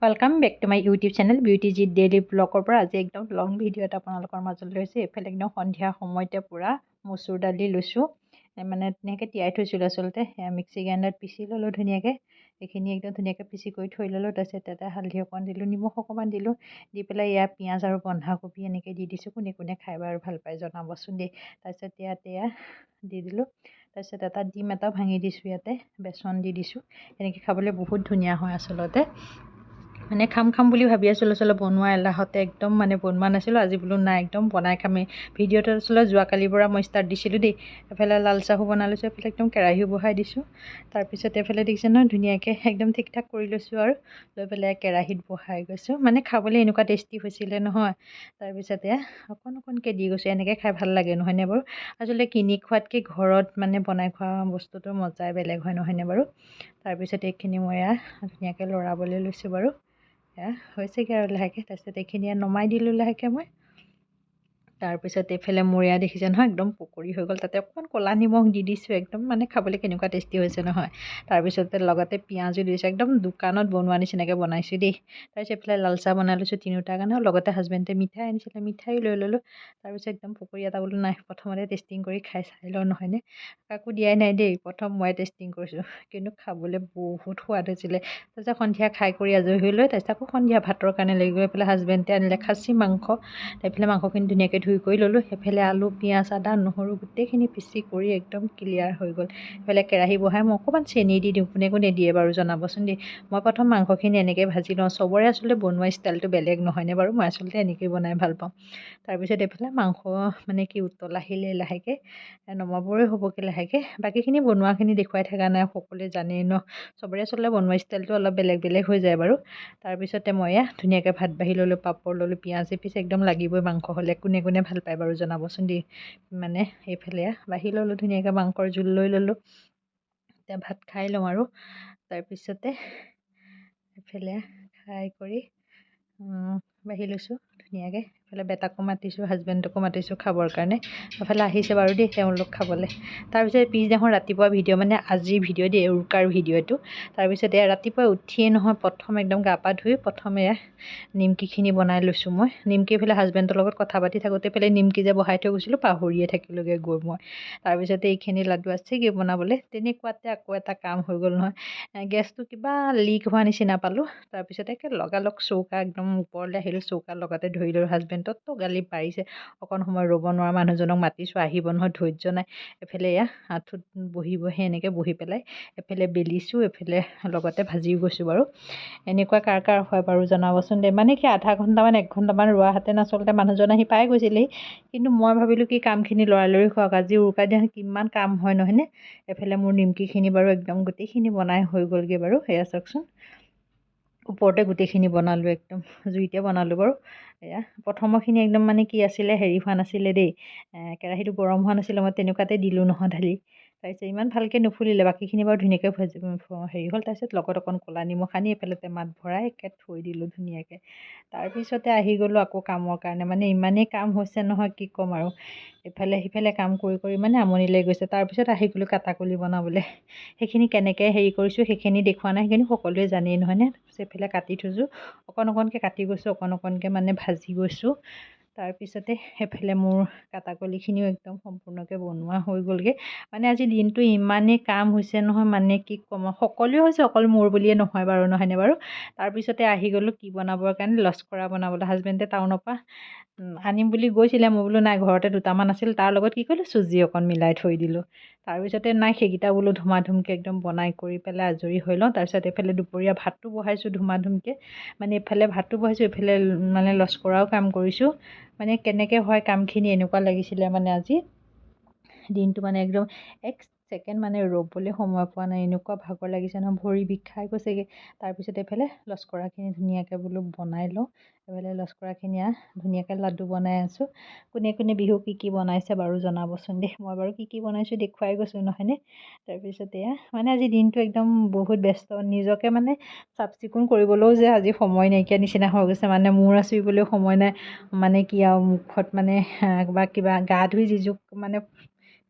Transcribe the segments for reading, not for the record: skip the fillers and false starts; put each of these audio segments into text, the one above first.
Welcome back to my YouTube channel beauty G daily blogger पर आज एकदम lung video এটা আপোনালোকৰ মাজলৈ লৈছোঁ। এফালে একদম সন্ধিয়া সময়তে পুৰা মচুৰ দালি লৈছোঁ, মানে ধুনীয়াকৈ তিয়াই থৈছিলোঁ। আচলতে মিক্সি গ্ৰাইণ্ডাৰত পিচি ল'লোঁ ধুনীয়াকৈ। এইখিনি একদম ধুনীয়াকৈ পিচি কৰি থৈ ল'লোঁ। তাৰপিছত তাতে হালধি অকণমান দিলোঁ, নিমখ অকণমান দিলোঁ, দি পেলাই ইয়াত পিঁয়াজ আৰু বন্ধাকবি এনেকৈ দি দিছোঁ। কোনে কোনে খাই বাৰু ভাল পায় জনাবচোন দেই। তাৰপিছত ইয়াত দি দিলোঁ। তাৰপিছত এটা ডিম এটা ভাঙি দিছোঁ, ইয়াতে বেচন দি দিছোঁ। এনেকৈ খাবলৈ বহুত ধুনীয়া হয় আচলতে। মানে খাম বুলি ভাবি আছিলোঁ, আচলতে বনোৱা এলাহতে একদম মানে বনোৱা নাছিলোঁ। আজি বোলো নাই একদম বনাই খামেই। ভিডিঅ'টো আচলতে যোৱাকালিৰ পৰা মই ষ্টাৰ্ট দিছিলোঁ দেই। এফালে লাল চাহো বনাই লৈছোঁ, এফালে একদম কেৰাহীও বহাই দিছোঁ। তাৰপিছত এফালে দেখিছে নহয় ধুনীয়াকৈ একদম ঠিক ঠাক কৰি লৈছোঁ আৰু লৈ পেলাই কেৰাহীত বহাই গৈছোঁ। মানে খাবলৈ এনেকুৱা টেষ্টি হৈছিলে নহয়। তাৰপিছতে অকণকৈ দি গৈছোঁ। এনেকৈ খাই ভাল লাগে নহয়নে বাৰু? আচলতে কিনি খোৱাতকৈ ঘৰত মানে বনাই খোৱা বস্তুটোৰ মজাই বেলেগ হয় নহয়নে বাৰু? তাৰপিছত এইখিনি মই ধুনীয়াকৈ লৰাবলৈ লৈছোঁ বাৰু। হৈছেগৈ আৰু লাহেকৈ। তাৰপিছত এইখিনি নমাই দিলোঁ লাহেকৈ মই। তাৰপিছত এইফালে মোৰ দেখিছে নহয় একদম পকৰি হৈ গ'ল। তাতে অকণমান ক'লা নিমখ দি দিছোঁ, একদম মানে খাবলৈ কেনেকুৱা টেষ্টি হৈছে নহয়। তাৰপিছতে লগতে পিঁয়াজো দিছোঁ, একদম দোকানত বনোৱা নিচিনাকৈ বনাইছোঁ দেই। তাৰপিছত এইফালে লাল চাহ বনাই লৈছোঁ তিনিওটাৰ কাৰণে, লগতে হাজবেণ্ডে মিঠাই আনিছিলে, মিঠাইও লৈ ল'লোঁ। তাৰপিছত একদম পকৰি এটা বোলো নাই প্ৰথমতে টেষ্টিং কৰি খাই চাই লওঁ নহয়নে। কাকো দিয়াই নাই দেই, প্ৰথম মই টেষ্টিং কৰিছোঁ, কিন্তু খাবলৈ বহুত সোৱাদ হৈছিলে। তাৰপিছত সন্ধিয়া খাই কৰি আজৰি হৈ লৈ তাৰপিছত আকৌ সন্ধিয়া ভাতৰ কাৰণে লাগি গৈ পেলাই হাজবেণ্ডে আনিলে খাচী মাংস। এইফালে মাংসখিনি ধুনীয়াকৈ ধুই কৰি ল'লোঁ। সেইফালে আলু পিঁয়াজ আদা নহৰু গোটেইখিনি পিচি কৰি একদম ক্লিয়াৰ হৈ গ'ল। এইফালে কেৰাহী বহাই মই অকণমান চেনি দি দিওঁ, কোনে দিয়ে বাৰু জনাবচোন দেই। মই প্ৰথম মাংসখিনি এনেকৈ ভাজি লওঁ। চবৰে আচলতে বনোৱা ষ্টাইলটো বেলেগ নহয়নে বাৰু? মই আচলতে এনেকৈ বনাই ভাল পাওঁ। তাৰপিছত এইফালে মাংস মানে কি উতল আহিলে লাহেকৈ নমাবৰে হ'বগৈ লাহেকৈ। বাকীখিনি বনোৱাখিনি দেখুৱাই থকা নাই, সকলোৱে জানেই ন। চবৰে আচলতে বনোৱা ষ্টাইলটো অলপ বেলেগ হৈ যায় বাৰু। তাৰপিছতে মই ধুনীয়াকৈ ভাত বাঢ়ি ল'লোঁ, পাপৰ ল'লোঁ, পিঁয়াজ এপিচ একদম লাগিবই মাংস হ'লে। কোনে ভাল পায় বাৰু জনাবচোন দেই। মানে এইফালে বাঢ়ি ল'লোঁ ধুনীয়াকৈ, মাংসৰ জোল লৈ ল'লোঁ। এতিয়া ভাত খাই লওঁ আৰু। তাৰপিছতে এইফালে খাই কৰি বাঢ়ি লৈছোঁ ধুনীয়াকৈ। এইফালে বেটাকো মাতিছোঁ, হাজবেণ্ডকো মাতিছোঁ খাবৰ কাৰণে। এইফালে আহিছে বাৰু দেই তেওঁলোক খাবলৈ। তাৰপিছত পিছদিনাখন ৰাতিপুৱা ভিডিঅ' মানে আজিৰ ভিডিঅ' দেই, উৰুকাৰ ভিডিঅ' এইটো। তাৰপিছত ৰাতিপুৱা উঠিয়ে নহয় প্ৰথম একদম গা পা ধুই প্ৰথমে নিমকিখিনি বনাই লৈছোঁ মই। নিমকি এইফালে হাজবেণ্ডৰ লগত কথা পাতি থাকোঁতে এইফালে নিমকি যে বহাই থৈ গৈছিলোঁ পাহৰিয়ে থাকিলোঁগৈ গৈ মই। তাৰপিছতে এইখিনি লাডু আছেগৈ বনাবলৈ। তেনেকুৱাতে আকৌ এটা কাম হৈ গ'ল নহয়, গেছটো কিবা লিক হোৱা নিচিনা পালোঁ। তাৰপিছতে লগালগ চৌকা একদম ওপৰলৈ আহিলোঁ, চৌকাৰ লগতে ধৰি লৈ হাজবেণ্ডতো গালি পাৰিছে। অকণ সময় ৰ'ব নোৱাৰা মানুহজনক মাতিছোঁ, আহিব নহয়, ধৈৰ্য নাই। এফালে আঁঠুত বহি এনেকৈ বহি পেলাই এফালে বেলিছোঁ, এফালে লগতে ভাজিও গৈছোঁ বাৰু। এনেকুৱা কাৰ হয় বাৰু জনাবচোন দেই। মানে কি আধা ঘণ্টামান 1 ঘণ্টামান ৰোৱাহেঁতেন আচলতে মানুহজন আহি পাই গৈছিলেহি। কিন্তু মই ভাবিলোঁ কি কামখিনি লৰালৰি হওক, আজি উৰুকাৰ দিনাখন কিমান কাম হয় নহয়নে। এফালে মোৰ নিমকিখিনি বাৰু একদম গোটেইখিনি বনাই হৈ গ'লগৈ বাৰু। সেয়া চাওকচোন, ওপৰতে গোটেইখিনি বনালোঁ, একদম জুইতে বনালোঁ বাৰু। প্ৰথমৰখিনি একদম মানে কি আছিলে, হেৰি হোৱা নাছিলে দেই, কেৰাহীটো গৰম হোৱা নাছিলে। মই তেনেকুৱাতে দিলোঁ নহয় ঢালি। তাৰপিছত ইমান ভালকৈ নুফুলিলে, বাকীখিনি বাৰু ধুনীয়াকৈ হেৰি হ'ল। তাৰপিছত লগত অকণ ক'লা নিমখ আনি এইফালে টেমাত ভৰাই থৈ দিলোঁ ধুনীয়াকৈ। তাৰপিছতে আহি গ'লোঁ আকৌ কামৰ কাৰণে। মানে ইমানেই কাম হৈছে নহয় কি ক'ম আৰু। ইফালে সিফালে কাম কৰি মানে আমনি লাগি গৈছে। তাৰপিছত আহি গ'লোঁ কাটাকলি বনাবলৈ। সেইখিনি কেনেকৈ হেৰি কৰিছোঁ সেইখিনি দেখুওৱা নাই, সেইখিনি সকলোৱে জানেই নহয়নে। এইফালে কাটি থৈছোঁ, অকণকৈ কাটি গৈছোঁ, অকণকৈ মানে ভাজি গৈছোঁ। তাৰপিছতে সেইফালে মোৰ কাটাকলিখিনিও একদম সম্পূৰ্ণকৈ বনোৱা হৈ গ'লগৈ। মানে আজি দিনটো ইমানেই কাম হৈছে নহয়, মানে কি ক'ম, সকলোৱে হৈছে, অকল মোৰ বুলিয়ে নহয় বাৰু নহয়নে বাৰু। তাৰপিছতে আহি গ'লোঁ কি বনাবৰ কাৰণে, লস্কৰা বনাবলৈ। হাজবেণ্ডে টাউনৰ পৰা আনিম বুলি গৈছিলে, মই বোলো নাই ঘৰতে দুটামান আছিল, তাৰ লগত কি কৰিলোঁ চুজি অকণ মিলাই থৈ দিলোঁ। তাৰপিছতে নাই সেইকেইটা বোলো ধুমাধুমকৈ একদম বনাই কৰি পেলাই আজৰি হৈ লওঁ। তাৰপিছত এইফালে দুপৰীয়া ভাতটো বহাইছোঁ ধুমাধুমকৈ। মানে এইফালে ভাতটো বহাইছোঁ, এইফালে মানে লস্কৰাও কাম কৰিছোঁ। মানে কেনেকৈ হয় কামখিনি এনেকুৱা লাগিছিলে মানে আজি দিনটো মানে একদম 1 ছেকেণ্ড মানে ৰ'বলৈ সময় পোৱা নাই, এনেকুৱা ভাগৰ লাগিছে নহয়, ভৰি বিষাই গৈছেগৈ। তাৰপিছত এইফালে লস্কৰাখিনি ধুনীয়াকৈ বোলো বনাই লওঁ। এইফালে লস্কৰাখিনি ধুনীয়াকৈ লাডু বনাই আছোঁ। কোনে বিহু কি বনাইছে বাৰু জনাবচোন দেই। মই বাৰু কি বনাইছোঁ দেখুৱাই গৈছোঁ নহয়নে। তাৰপিছত মানে আজি দিনটো একদম বহুত ব্যস্ত, নিজকে মানে চাফ চিকুণ কৰিবলৈও যে আজি সময় নাইকিয়া নিচিনা হৈ গৈছে। মানে মূৰ আঁচুৰিবলৈও সময় নাই। মানে কি আৰু মুখত মানে বা কিবা গা ধুই যিযোৰ মানে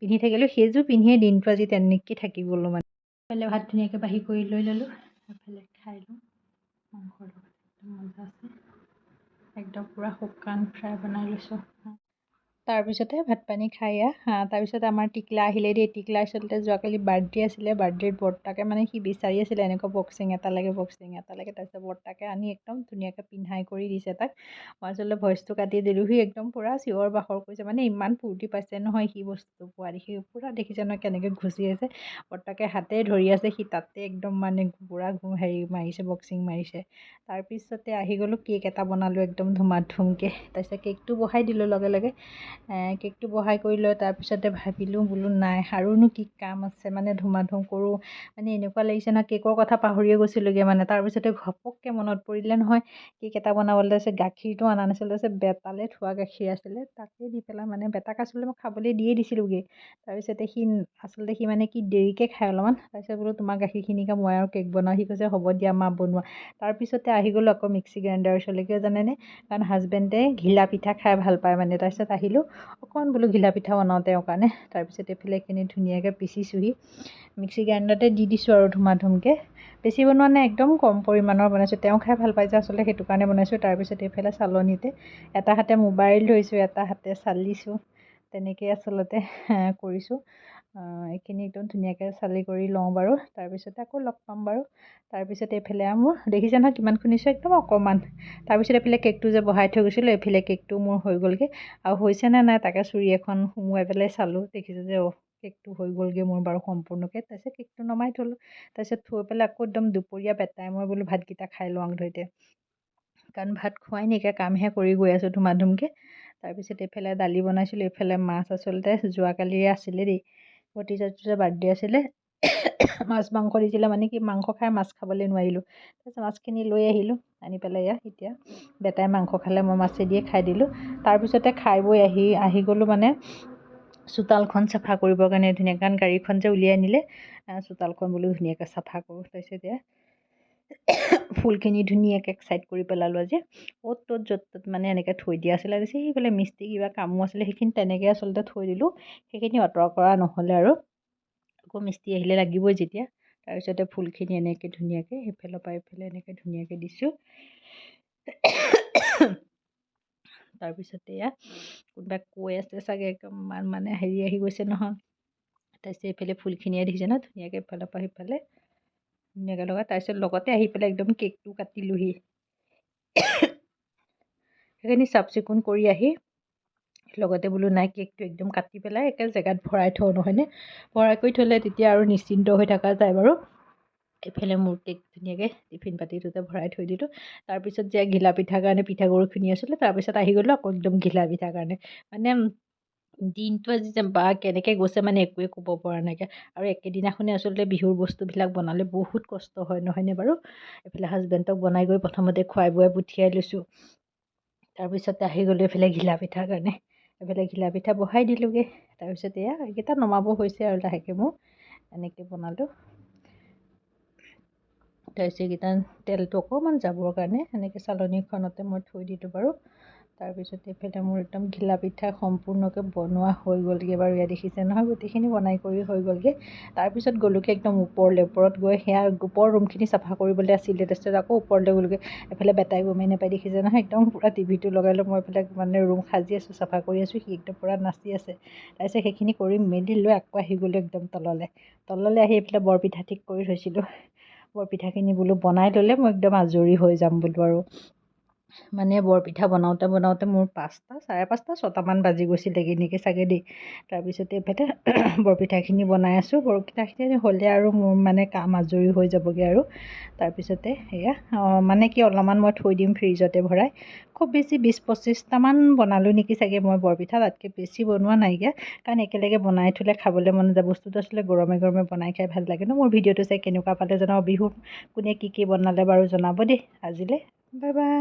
পিন্ধি থাকিলোঁ সেইযোৰ পিন্ধিয়ে দিনটো আজি তেনেকৈ থাকি গ'লোঁ। মানে এইফালে ভাত ধুনীয়াকৈ বাঢ়ি কৰি লৈ ল'লোঁ, এইফালে খাই লওঁ মাংসৰ লগত। একদম পূৰা শুকান ফ্ৰাই বনাই লৈছোঁ। তাৰপিছতে ভাত পানী খাই তাৰপিছতে আমাৰ টিকলা আহিলে দেই। টিকলা আচলতে যোৱাকালি বাৰ্থডে আছিলে। বাৰ্থডেত বৰ্তাকে মানে সি বিচাৰি আছিলে এনেকুৱা বক্সিং এটা লাগে তাৰপিছত বৰ্তাকে আনি একদম ধুনীয়াকৈ পিন্ধাই কৰি দিছে তাক। মই আচলতে ভইচটো কাটি দিলোঁ। সি একদম পূৰা চিঞৰ বাখৰ কৰিছে, মানে ইমান ফূৰ্তি পাইছে নহয় সি বস্তুটো পোৱা দেখি। পূৰা দেখিছে নহয় কেনেকৈ ঘুচি আছে, বৰ্তাকে হাতে ধৰি আছে, সি তাতে একদম মানে পূৰা মাৰিছে, বক্সিং মাৰিছে। তাৰপিছতে আহি গ'লোঁ, কেক এটা বনালোঁ একদম ধুমাধুমকৈ। তাৰপিছত কেকটো বহাই দিলোঁ লগে লগে। কেকটো বহাই কৰি লৈ তাৰপিছতে ভাবিলোঁ বোলো নাই আৰুনো কি কাম আছে, মানে ধুমাধুম কৰোঁ। মানে এনেকুৱা লাগিছে নহয় কেকৰ কথা পাহৰিয়ে গৈছিলোঁগৈ। মানে তাৰপিছতে ঘপককৈ মনত পৰিলে নহয় কেক এটা বনাবলৈ। তাৰপিছত গাখীৰটো অনা নাছিলোঁ, তাৰপিছত বেটালে থোৱা গাখীৰ আছিলে, তাকে দি পেলাই মানে বেটাক আচলতে মই খাবলৈ দিয়ে দিছিলোঁগৈ। তাৰপিছতে সি মানে কি দেৰিকৈ খায় অলপমান। তাৰপিছত বোলো তোমাৰ গাখীৰখিনিকে মই আৰু কেক বনাওঁ। সি কৈছে হ'ব দিয়া মা বনোৱা। তাৰপিছতে আহি গ'লোঁ আকৌ মিক্সি গ্ৰাইণ্ডাৰৰ ওচৰলৈ। কিয় জানেনে? কাৰণ হাজবেণ্ডে ঘিলা পিঠা খাই ভাল পায় মানে। তাৰপিছত আহিলোঁ অকণ বোলো ঘিলা পিঠা বনাওঁ তেওঁৰ কাৰণে। তাৰপিছত এইফালে এইখিনি ধুনীয়াকৈ পিচিছোঁহি, মিক্সি গ্ৰাইণ্ডাৰতে দি দিছোঁ আৰু ধুমাধুমকৈ। বেছি বনোৱা নাই, একদম কম পৰিমাণৰ বনাইছোঁ। তেওঁ খাই ভাল পাই যে আচলতে সেইটো কাৰণে বনাইছোঁ। তাৰপিছত এইফালে চালনীতে এটা হাতে মোবাইল ধৰিছোঁ, এটা হাতে চালিছোঁ, তেনেকৈ আচলতে কৰিছোঁ। এইখিনি একদম ধুনীয়াকৈ চালি কৰি লওঁ বাৰু। তাৰপিছতে আকৌ লগ পাম বাৰু। তাৰপিছত এইফালে মোৰ দেখিছে নহয় কিমান খুন্দিছোঁ, একদম অকণমান। তাৰপিছত এইফালে কেকটো যে বহাই থৈ গৈছিলোঁ, এইফালে কেকটো মোৰ হৈ গ'লগৈ। আৰু হৈছেনে নাই তাকে চুৰি এখন সোমোৱাই পেলাই চালোঁ, দেখিছোঁ যে কেকটো হৈ গ'লগৈ মোৰ বাৰু সম্পূৰ্ণকৈ। তাৰপিছত কেকটো নমাই থ'লোঁ। তাৰপিছত থৈ পেলাই আকৌ একদম দুপৰীয়া বেটাই মই বোলো ভাতকেইটা খাই লওঁ ধৰিতে, কাৰণ ভাত খোৱাই নাইকিয়া, কামহে কৰি গৈ আছোঁ ধুমাধুমকৈ। তাৰপিছত এইফালে দালি বনাইছিলোঁ, এইফালে মাছ আচলতে যোৱাকালিৰে আছিলে দেই। ভতিজাটোৰ বাৰ্থডে আছিলে। মাছ মাংস দিছিলে, মানে কি মাংস খাই মাছ খাবলৈ নোৱাৰিলোঁ। তাৰপিছত মাছখিনি লৈ আহিলোঁ, আনি পেলাই এতিয়া বেটাই মাংস খালে, মই মাছেদিয়ে খাই দিলোঁ। তাৰপিছতে খাই বৈ আহি গ'লোঁ মানে চোতালখন চাফা কৰিবৰ কাৰণে ধুনীয়াকৈ, কাৰণ গাড়ীখন যে উলিয়াই নিলে চোতালখন বোলো ধুনীয়াকৈ চাফা কৰোঁ। তাৰপিছত ফুলখিনি ধুনীয়াকৈ ছাইড কৰি পেলালোঁ। আজি অ'ত ত'ত য'ত ত'ত মানে এনেকৈ থৈ দিয়া আছিলে। তাৰপিছত সেইফালে মিস্ত্ৰী কিবা কামো আছিলে, সেইখিনি তেনেকৈ আচলতে থৈ দিলোঁ। সেইখিনি আঁতৰ কৰা নহ'লে আৰু আকৌ মিস্ত্ৰী আহিলে লাগিবই যেতিয়া। তাৰপিছতে ফুলখিনি এনেকৈ ধুনীয়াকৈ সেইফালৰ পৰা এইফালে এনেকৈ ধুনীয়াকৈ দিছোঁ। তাৰপিছতে কোনোবাই কৈ আছে চাগে মানে হেৰি আহি গৈছে নহয়। তাৰপিছত এইফালে ফুলখিনিয়ে দেখিছে নহয় ধুনীয়াকৈ ইফালৰ পৰা সিফালে ধুনীয়াকৈ লগাই। তাৰপিছত লগতে আহি পেলাই একদম কেকটো কাটিলোঁহি। সেইখিনি চাফ চিকুণ কৰি আহি লগতে বোলো নাই কেকটো একদম কাটি পেলাই একে জেগাত ভৰাই থওঁ, নহয়নে? ভৰাই কৰি থ'লে তেতিয়া আৰু নিশ্চিন্ত হৈ থকা যায় বাৰু। এইফালে মোৰ কেক ধুনীয়াকৈ টিফিন বাতিটোতে ভৰাই থৈ দিলোঁ। তাৰপিছত যে ঘিলা পিঠাৰ কাৰণে পিঠাগুড়ি খুন্দি আছিলোঁ, তাৰপিছত আহি গ'লোঁ আকৌ একদম ঘিলা পিঠাৰ কাৰণে। মানে দিনটো আজি যে বা কেনেকৈ গৈছে মানে একোৱে ক'ব পৰা নাইকিয়া। আৰু একেদিনাখনে আচলতে বিহুৰ বস্তুবিলাক বনালে বহুত কষ্ট হয়, নহয়নে বাৰু? এইফালে হাজবেণ্ডক বনাই গৈ প্ৰথমতে খুৱাই বুৱাই পঠিয়াই লৈছোঁ। তাৰপিছতে আহি গ'লোঁ এইফালে ঘিলা পিঠাৰ কাৰণে। এইফালে ঘিলা পিঠা বহাই দিলোঁগৈ। তাৰপিছত এইকেইটা নমাব হৈছে আৰু লাহেকৈ মোৰ এনেকৈ বনালোঁ। তাৰপিছত এইকেইটা তেলটো অকণমান যাবৰ কাৰণে এনেকৈ চালনীখনতে মই থৈ দিলোঁ বাৰু। তাৰপিছত এইফালে মোৰ একদম ঘিলা পিঠা সম্পূৰ্ণকৈ বনোৱা হৈ গ'লগৈ বাৰু। দেখিছে নহয় গোটেইখিনি বনাই কৰি হৈ গ'লগৈ। তাৰপিছত গ'লোগৈ একদম ওপৰত গৈ সেয়া ওপৰৰ ৰুমখিনি চাফা কৰিবলৈ আছিলে। তাৰপিছত আকৌ ওপৰলৈ গ'লোগৈ। এইফালে বেটাই গমেই নাপাই, দেখিছে নহয় একদম পূৰা টিভিটো লগাই লৈ মই এইফালে মানে ৰুম সাজি আছোঁ, চাফা কৰি আছোঁ, সি একদম পূৰা নাচি আছে। তাৰপিছত সেইখিনি কৰি মেলি লৈ আকৌ আহি গ'লোঁ একদম তললৈ আহি এইফালে বৰপিঠা ঠিক কৰি থৈছিলোঁ। বৰপিঠাখিনি বোলো বনাই ল'লে মই একদম আজৰি হৈ যাম বোলো আৰু। মানে বৰপিঠা বনাওঁতে মোৰ 5টা, 5:30, 6টামান বাজি গৈছিলে এনেকৈ চাগে দেই। তাৰপিছতে এইফালে বৰপিঠাখিনি বনাই আছোঁ। বৰপিঠাখিনি হ'লে আৰু মোৰ মানে কাম আজৰি হৈ যাবগৈ আৰু। তাৰপিছতে মানে কি অলপমান মই থৈ দিম ফ্ৰিজতে ভৰাই। খুব বেছি 20-25টামান বনালোঁ নেকি চাগে মই বৰপিঠা, তাতকৈ বেছি বনোৱা নাইকিয়া। কাৰণ একেলগে বনাই থ'লে খাবলৈ মন যায়। বস্তুটো আচলতে গৰমে গৰমে বনাই খাই ভাল লাগে ন। মোৰ ভিডিঅ'টো চাই কেনেকুৱা পালে জনাব। বিহুত কোনে কি বনালে বাৰু জনাব দেই। আজিলৈ বাই বাই।